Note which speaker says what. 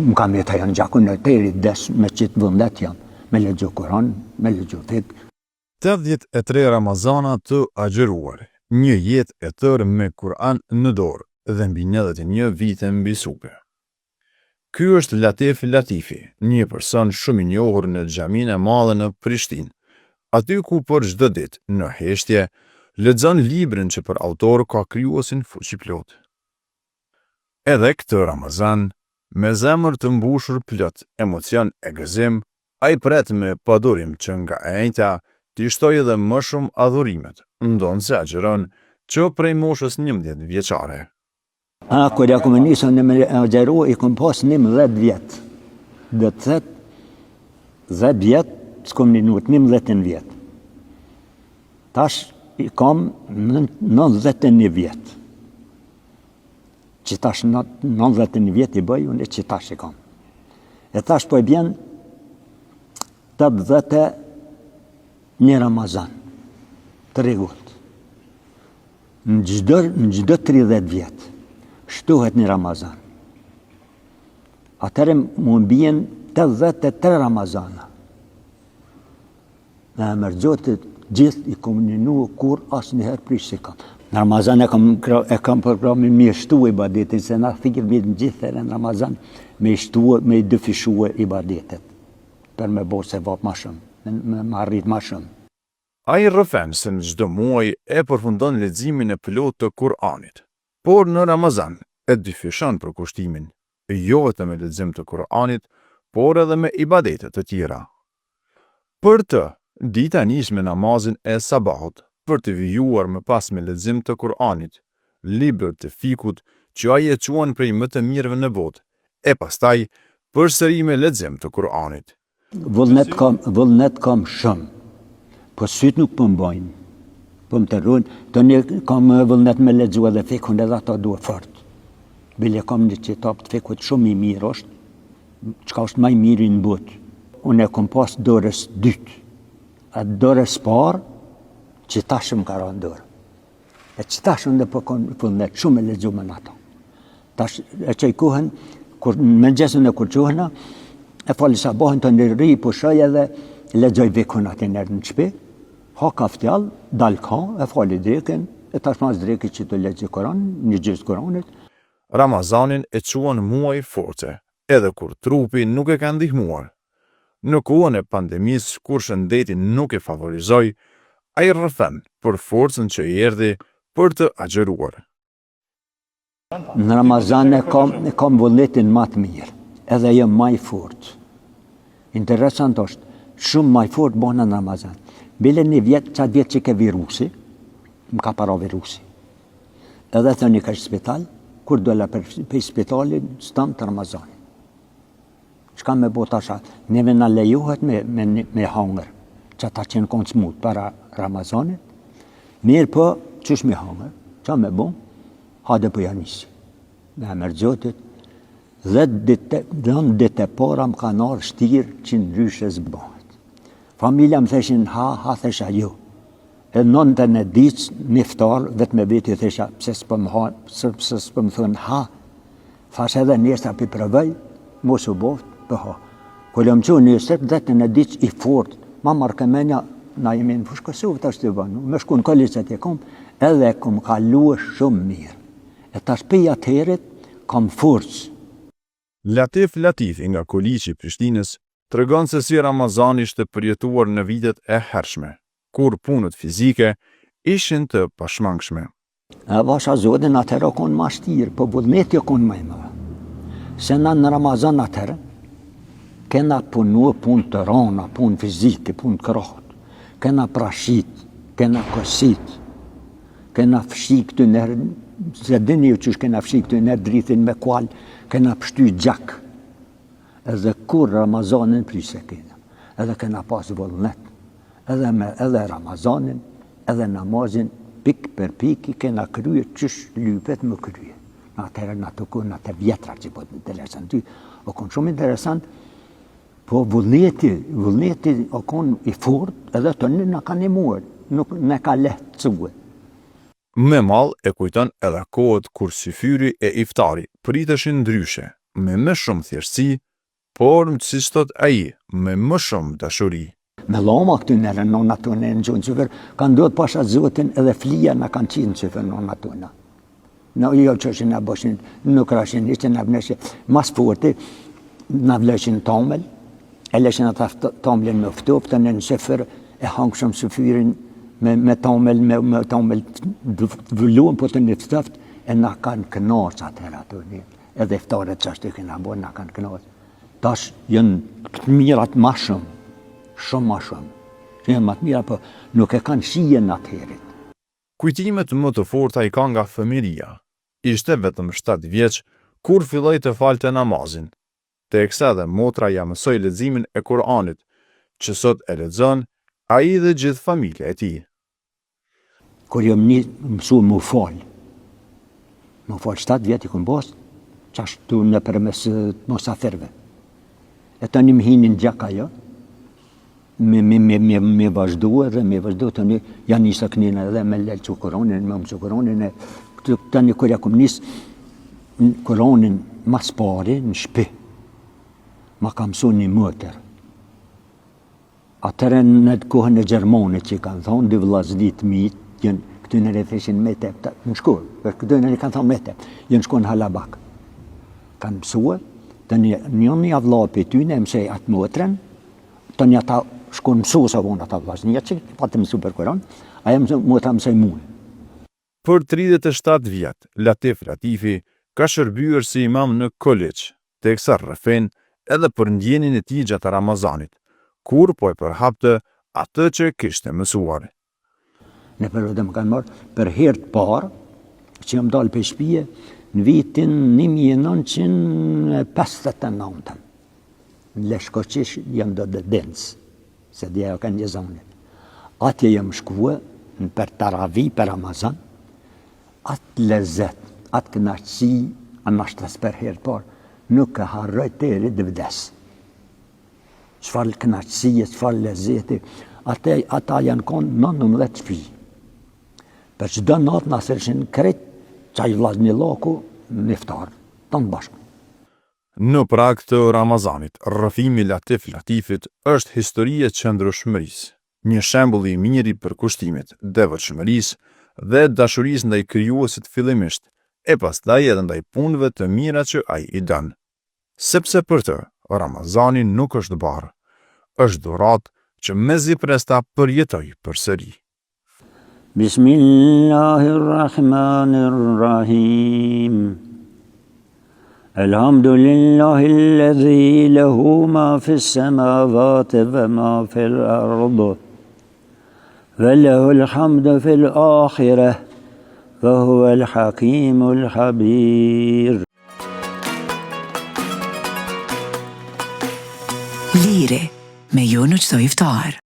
Speaker 1: më kam jetë janë gjakun në teri des me qitë vëndet janë, me legjo Koran, me legjo fik.
Speaker 2: 83 Ramazana të agjëruar, një jetë e tërë me Kur'an në dorë dhe mbi 91 vite mbi supe. Ky është Latif Latifi, një person shumë i njohur në xhaminë e madhe në Prishtinë, aty ku për çdo ditë në heshtje lexon librin që për autor ka krijuesin fuqiplot. Edhe këtë Ramazan, me zemër të mbushur plot emocion e gëzim, ai pret me padurim që nga e njëjta t'i shtoj edhe më shumë adhurimet, ndonse agjeron që prej moshës 11 vjeçare.
Speaker 1: Kur ja kom nisur në me agjeru, i kom pas 11 vjetë. Dhe të thëtë, 10 vjetë, s'kom një nut, 11 vjetë. Tash i kom 91 vjetë. Që tash 91 vjetë i bëj, unë që tash i kom. E tash po i bjen 81 Ramazan, të rregullt. Në çdo 30 vjetë, shtohet një Ramazan. Atëherë më mbien 83 Ramazana. Në emër Zotit gjithë i komuninu kur asnjëherë prish si kam. Në Ramazan e kam programin me shtu ibadetin, se na thikë vitin gjithë në Ramazan me shtu, me dëfishu ibadetet. Për me bo se vap ma shumë, me arrit ma shumë.
Speaker 2: Ai rrëfen se në çdo muaj e përfundon leximin e plot të Kur'anit. Por në Ramazan e dyfishon për kushtimin, jo vetëm me lexim të Kur'anit, por edhe me ibadete të tjera. Për të, dita nis me namazin e sabahut, për të vijuar më pas me lexim të Kur'anit, libër të fikut që ai e quan prej më të mirëve në botë, e pastaj përsëri me lexim të Kur'anit.
Speaker 1: Vullnet kam shumë, po syt nuk po mbajnë. Po më të rrujnë, të një kam vullnet me lexu edhe fikun edhe ato duhe fort. Bile kam një qitap të fikut shumë i mirë është, qka është maj mirë në botë. Unë e kom pas dorës dytë, a dorës parë, që tashëm ka ra në dorë. E që tashëm dhe po kom vullnet shumë e lexu me në ato. Tash e që i kuhen, me gjesën e kur quhena, e fali sabahin të nërri, pushoj edhe lexoj vikun atë nërë në qpi, ha kaftjall, dal ka, e fali drekin, e tash mas dreki që të lexoj Koran, një gjysë Koranit.
Speaker 2: Ramazanin e quan muaj force, edhe kur trupi nuk e ka ndihmuar. Në kohën e pandemisë, kur shëndeti nuk e favorizoi, ai rrëfen për forcën që i erdhi për të agjeruar.
Speaker 1: Në Ramazan e kam vullnetin ma të mirë, edhe jem ma i fort. Interesant është, shumë ma i fort bëna në Ramazan. Bile një vjetë, qatë vjetë që ke virusi, më ka para virusi. Edhe thë një ka spital, kur dola për spitalin, stam të Ramazanit. Qka me bo tasha, neve në lejohet me hangër, që ta qenë konë smut para Ramazanit, mirë po, qësh me hangër, qa me bo, hade po janisi. Me emër Zotit, 10 ditë e para më kanë arë shtirë që në ryshe zbëhet. Familja më theshin ha thesha jo. E nënte në ditë, niftar, vetë me veti thesha, pse s'pë më thënë ha. Thash edhe njësa për prëvej, mos u boft, për ha. Kërë më që njësër, vetë në ditë i fort, ma markemenja, na jemi në fushkësuvë të ashtë të banu, me shku në kolicet e kom, edhe kom kaluë shumë mirë. E tash për atëherit, kam forcë.
Speaker 2: Latif Latifi nga Koliqi i Prishtinës tregon se si Ramazani ishte përjetuar në vitet e hershme, kur punët fizike ishin të pashmangshme.
Speaker 1: E vasha Zotin atëherë konë ma shtirë, po vullneti konë ma i mëdha. Se na në Ramazan atëherë, kena punu punë të rana, punë fizike, punë të krahët, kena prashit, kena kosit, kena fshi këtë nërë, se dini ju që kena fshi këtë nërë drithin me kual, kena pështy gjak. Edhe kur Ramazanin prishe kena, edhe kena pas vullnet, edhe Ramazanin, edhe namazin, pik për piki, kena krye qësh lypet më krye. Në atëherë në të kohë, në të vjetra që po të interesant ty, o konë shumë interesant, po vullneti o konë i fort, edhe të në ka një muër, nuk në ka lehtë cue.
Speaker 2: Me mall e kujton edhe kohët kur syfyri e iftari priteshin ndryshe, me më shumë thjeshtësi, por siç thot ai, me më shumë dashuri.
Speaker 1: Me loma këty në nonna tonë në gjunë qëfër, kanë duhet pasha zotin edhe flia në kanë qinë qëfër nonna tonë. Në jo që që në bëshin, nuk rashin ishte në vneshe, mas forti, në vleshin tomel, e leshin ata tomelin me ftop, të në qëfër e hangë shumë sëfyrin me tomel vëlluën, po të një ftoft, e në kanë kënarës atër ato një, edhe iftaret që ashtë të këna bo, në kanë kënarës. Tash jënë mirat ma shumë. Shumë ma shumë. Që janë më të mira, po nuk e kanë shijen atëherit.
Speaker 2: Kujtimet më të forta i ka nga fëmiria. Ishte vetëm 7 vjeç kur filloi të falte namazin. Teksa dhe motra ja mësoi leximin e Kur'anit, që sot e lexon ai dhe gjithë familja e tij.
Speaker 1: Kur jam mësu më fal. Më fal 7 vjet i kun bos, qashtu në përmes mosafirve. E tani më hinin gjaka jo. Me vazhdu edhe me vazhdu të një janë njësa kënina edhe me lelë që Koronin, me mësë Koronin të një kërja këm njësë Koronin mas pari në shpi ma ka mësu një mëtër atëre në kohën e Gjermonit që kanë thonë dy vllaznit mitë këty në refeshin me tep në shkollë, këty në kanë thonë me tep jenë shkollë në Halabak kanë mësua të një avlapi ty në mësej atë mëtërën të një ata shkon mësu sa vonë ata vllaznia që patë mësu për Kur'an, ajo mësoj mua.
Speaker 2: Për 37 vjet, Latif Latifi ka shërbyer si imam në kolegj, teksa rrëfen edhe për ndjenin e tij gjatë Ramazanit, kur po e përhapte atë që kishte mësuar.
Speaker 1: Në periudhën më kanë marrë për herë të parë që jam dalë për shtëpie në vitin 1959. Në Leshkoqish jam do dhe dens, se dhe jo kanë gjezonit. Atje jam shkua për Taravi, për Ramazan, atë lezet, atë kënaqësi, anë ashtas për herë parë, nuk e harroj të eri dhe vdes. Çfarë kënaqësie, çfarë lezeti, ata janë konë 19 shtëpi. Për çdo natë na sërshin krejt, çaj vllazni lloku në iftar, tonë bashkë.
Speaker 2: Në prag të Ramazanit, rrëfimi Latif Latifit është historie qëndrueshmërisë, një shembull i mirë i përkushtimit, devotshmërisë dhe dashurisë ndaj krijuesit fillimisht, e pastaj edhe ndaj punëve të mira që ai i dën. Sepse për të, Ramazani nuk është barë, është dhuratë që mezi presta përjetoj përsëri.
Speaker 1: Bismillahirrahmanirrahim. Elhamdulillahi alladhi lahu ma fi s-samawati wa ma fi l-ardi wa lahu al-hamdu fi l-akhirah wa huwa al-hakimul habir.
Speaker 3: Lire me ju në çdo iftar.